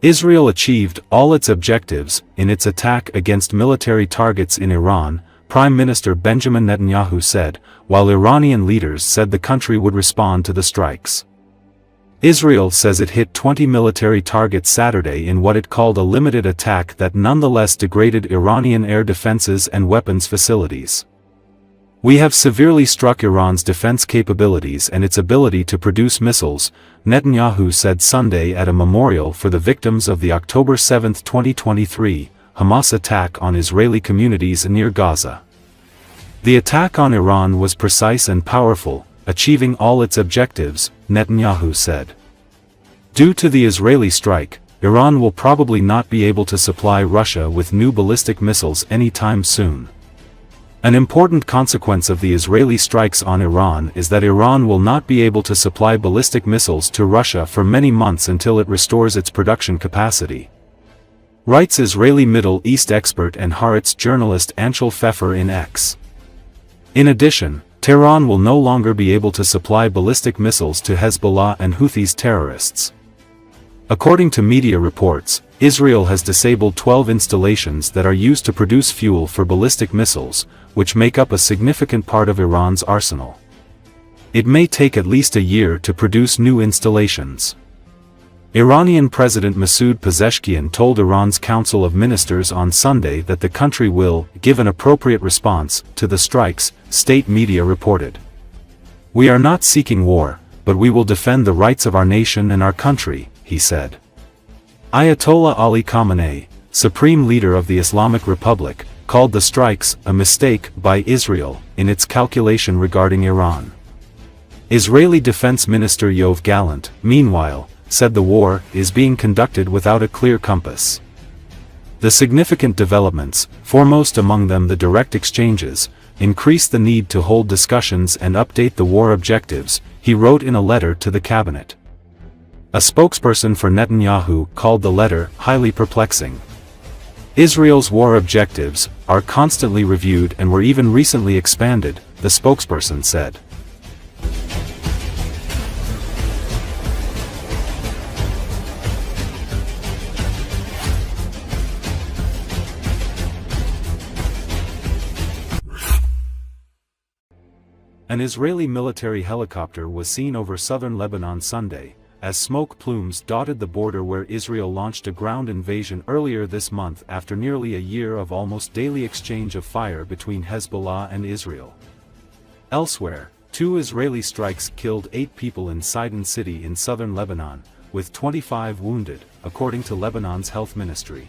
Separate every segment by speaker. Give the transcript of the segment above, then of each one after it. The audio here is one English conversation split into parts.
Speaker 1: Israel achieved all its objectives in its attack against military targets in Iran, Prime Minister Benjamin Netanyahu said, while Iranian leaders said the country would respond to the strikes. Israel says it hit 20 military targets Saturday in what it called a limited attack that nonetheless degraded Iranian air defenses and weapons facilities. "We have severely struck Iran's defense capabilities and its ability to produce missiles," Netanyahu said Sunday at a memorial for the victims of the October 7, 2023, Hamas attack on Israeli communities near Gaza. "The attack on Iran was precise and powerful, achieving all its objectives," Netanyahu said. Due to the Israeli strike, Iran will probably not be able to supply Russia with new ballistic missiles anytime soon. An important consequence of the Israeli strikes on Iran is that Iran will not be able to supply ballistic missiles to Russia for many months until it restores its production capacity, writes Israeli Middle East expert and Haaretz journalist Anshel Pfeffer in X. In addition, Tehran will no longer be able to supply ballistic missiles to Hezbollah and Houthis terrorists. According to media reports, Israel has disabled 12 installations that are used to produce fuel for ballistic missiles, which make up a significant part of Iran's arsenal. It may take at least a year to produce new installations. Iranian President Masoud Pezeshkian told Iran's Council of Ministers on Sunday that the country will give an appropriate response to the strikes, state media reported. "We are not seeking war, but we will defend the rights of our nation and our country," he said. Ayatollah Ali Khamenei, supreme leader of the Islamic Republic, called the strikes a mistake by Israel in its calculation regarding Iran. Israeli Defense Minister Yoav Gallant, meanwhile, said the war is being conducted without a clear compass. The significant developments, foremost among them the direct exchanges, increase the need to hold discussions and update the war objectives, he wrote in a letter to the cabinet. A spokesperson for Netanyahu called the letter highly perplexing. Israel's war objectives are constantly reviewed and were even recently expanded, the spokesperson said. An Israeli military helicopter was seen over southern Lebanon Sunday, as smoke plumes dotted the border where Israel launched a ground invasion earlier this month after nearly a year of almost daily exchange of fire between Hezbollah and Israel. Elsewhere, 2 Israeli strikes killed 8 people in Sidon city in southern Lebanon, with 25 wounded, according to Lebanon's health ministry.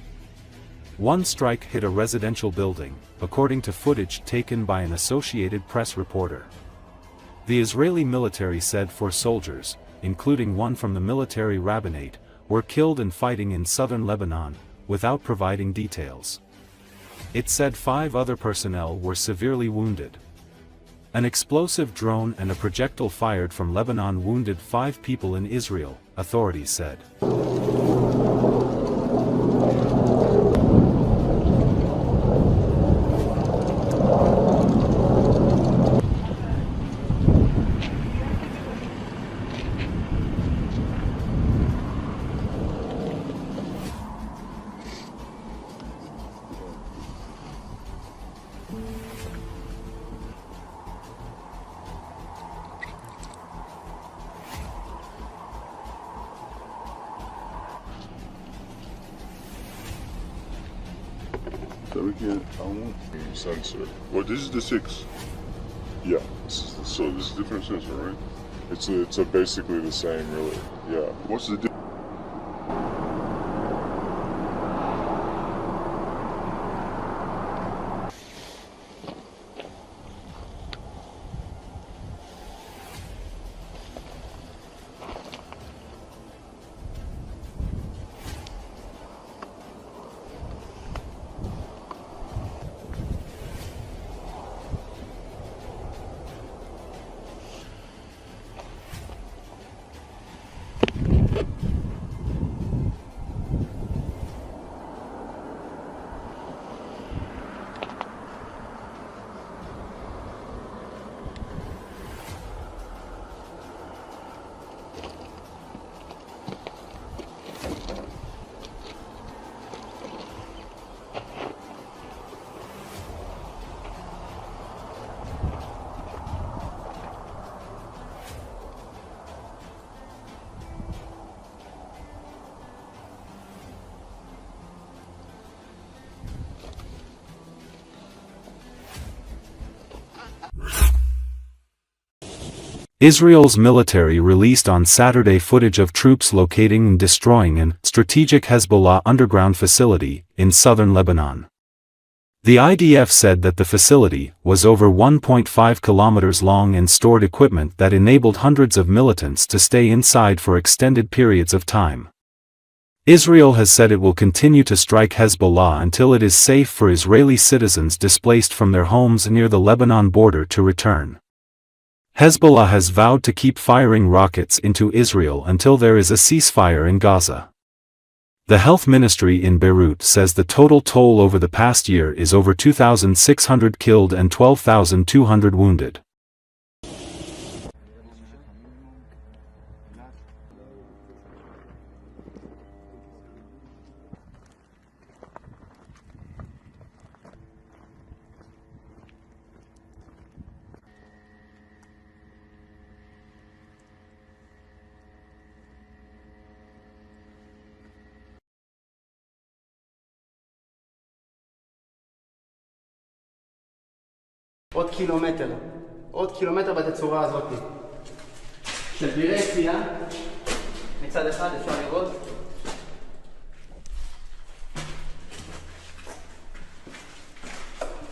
Speaker 1: One strike hit a residential building, according to footage taken by an Associated Press reporter. The Israeli military said 4 soldiers, including one from the military rabbinate, were killed in fighting in southern Lebanon, without providing details. It said 5 other personnel were severely wounded. An explosive drone and a projectile fired from Lebanon wounded 5 people in Israel, authorities said.
Speaker 2: So we can, I want sensor. Well, this is the 6. Yeah, so this is a different sensor, right? It's basically the same, really. Yeah. What's the difference?
Speaker 1: Israel's military released on Saturday footage of troops locating and destroying an strategic Hezbollah underground facility in southern Lebanon. The IDF said that the facility was over 1.5 kilometers long and stored equipment that enabled hundreds of militants to stay inside for extended periods of time. Israel has said it will continue to strike Hezbollah until it is safe for Israeli citizens displaced from their homes near the Lebanon border to return. Hezbollah has vowed to keep firing rockets into Israel until there is a ceasefire in Gaza. The health ministry in Beirut says the total toll over the past year is over 2,600 killed and 12,200 wounded.
Speaker 3: עוד קילומטר בתצורה הזאת של בירי צייה. מצד אחד אפשר לראות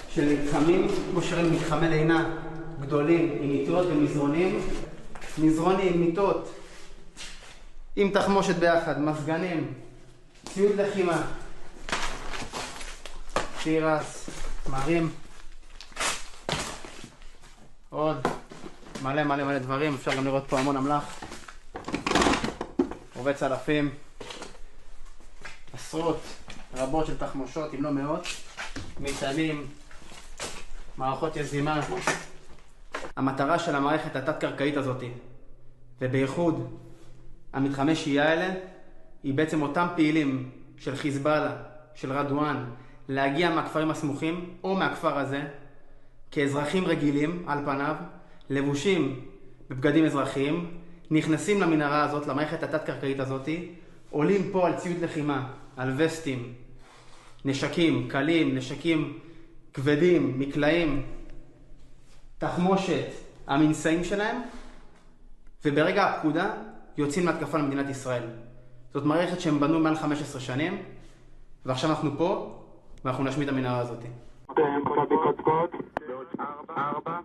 Speaker 3: של מתחמים, כמו שראינו, מתחמי לינה גדולים עם מיטות ומזרונים, מזרונים, מיטות עם תחמושת ביחד, מזגנים, ציוד לחימה, תירס, מרים, עוד מלא דברים. אפשר גם לראות פה המון אמל"ח, רובי צלפים, עשרות רבות של תחמושות, אם לא מאות, מטענים, מערכות יזימה. המטרה של המערכת התת-קרקעית הזאת, ובייחוד המתחמי שהייה האלה, היא בעצם אותם פעילים של חיזבאללה, של רדואן, להגיע מהכפרים הסמוכים או מהכפר הזה כאזרחים רגילים על פניו, לבושים בבגדים אזרחיים, נכנסים למנהרה הזאת, למערכת התת-קרקעית הזאת, עולים פה על ציוד לחימה, על וסטים, נשקים קלים, נשקים כבדים, מקלעים, תחמושת, המנסאים שלהם, וברגע הפקודה יוצאים להתקפה למדינת ישראל. זאת מערכת שהם בנו מעל 15 שנים, ועכשיו אנחנו פה, ואנחנו נשמיד את המנהרה הזאת.
Speaker 4: קוד, בעוד 4